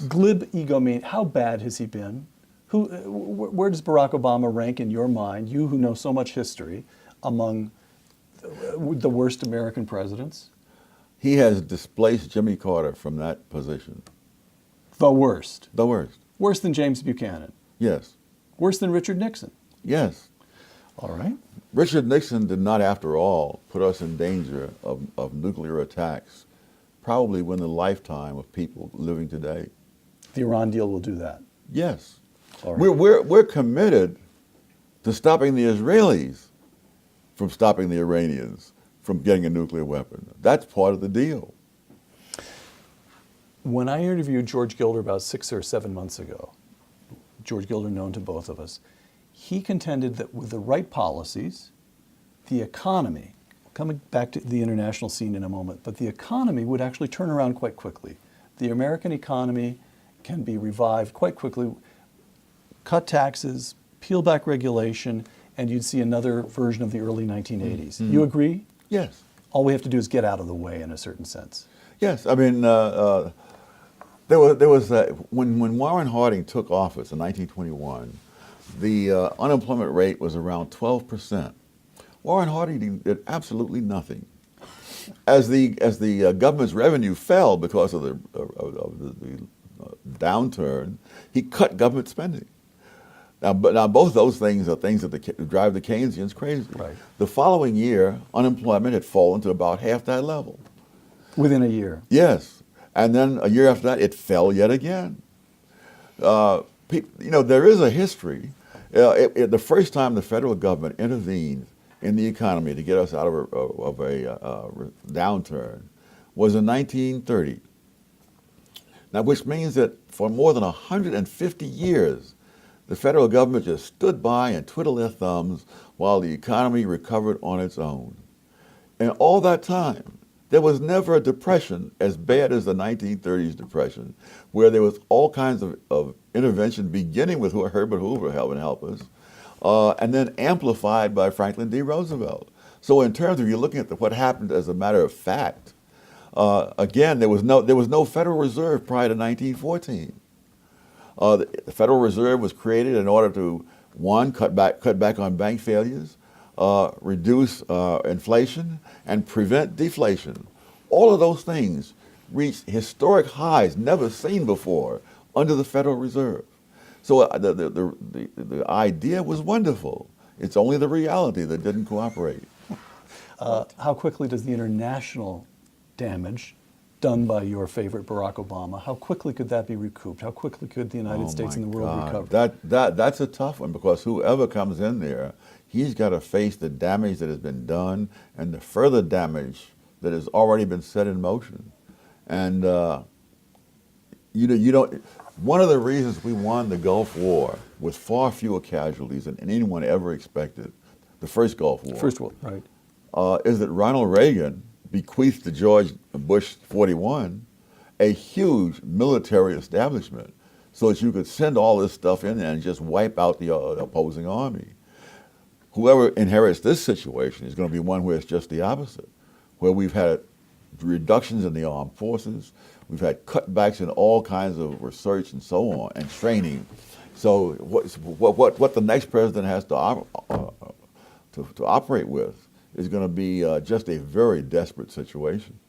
Glib egomania. How bad has he been? Where does Barack Obama rank in your mind, you who know so much history, among the worst American presidents? He has displaced Jimmy Carter from that position. The worst. The worst. Worse than James Buchanan. Yes. Worse than Richard Nixon. Yes. All right. Richard Nixon did not, after all, put us in danger of nuclear attacks, probably within the lifetime of people living today. The Iran deal will do that. Yes. All right. We're committed to stopping the Israelis from stopping the Iranians from getting a nuclear weapon. That's part of the deal. When I interviewed George Gilder about 6 or 7 months ago, George Gilder known to both of us, he contended that with the right policies, the economy, coming back to the international scene in a moment, but the economy would actually turn around quite quickly. The American economy can be revived quite quickly. Cut taxes, peel back regulation, and you'd see another version of the early 1980s. Mm-hmm. You agree? Yes. All we have to do is get out of the way in a certain sense. Yes. I mean, there was when Warren Harding took office in 1921, the unemployment rate was around 12%. Warren Harding did absolutely nothing. As the government's revenue fell because of the downturn, he cut government spending. Now both those things are things that drive the Keynesians crazy. Right. The following year, unemployment had fallen to about half that level. Within a year. Yes. And then a year after that, it fell yet again. There is a history. The first time the federal government intervened in the economy to get us out of a downturn was in 1930. Now, which means that for more than 150 years, the federal government just stood by and twiddled their thumbs while the economy recovered on its own. And all that time, there was never a depression as bad as the 1930s depression, where there was all kinds of intervention, beginning with Herbert Hoover help us, and then amplified by Franklin D. Roosevelt. So in terms of you looking at what happened as a matter of fact, again, there was no Federal Reserve prior to 1914. The Federal Reserve was created in order to, one, cut back on bank failures, reduce inflation, and prevent deflation. All of those things reached historic highs never seen before under the Federal Reserve. So the idea was wonderful. It's only the reality that didn't cooperate. How quickly does the international damage done by your favorite Barack Obama, how quickly could that be recouped? How quickly could the United States and the world recover? That's a tough one, because whoever comes in there, he's got to face the damage that has been done and the further damage that has already been set in motion. And one of the reasons we won the Gulf War with far fewer casualties than anyone ever expected, the first Gulf War. First War, right. Is that Ronald Reagan bequeathed to George Bush 41 a huge military establishment so that you could send all this stuff in there and just wipe out the opposing army. Whoever inherits this situation is going to be one where it's just the opposite, where we've had reductions in the armed forces, we've had cutbacks in all kinds of research and so on, and training. So what the next president has to operate with is going to be just a very desperate situation.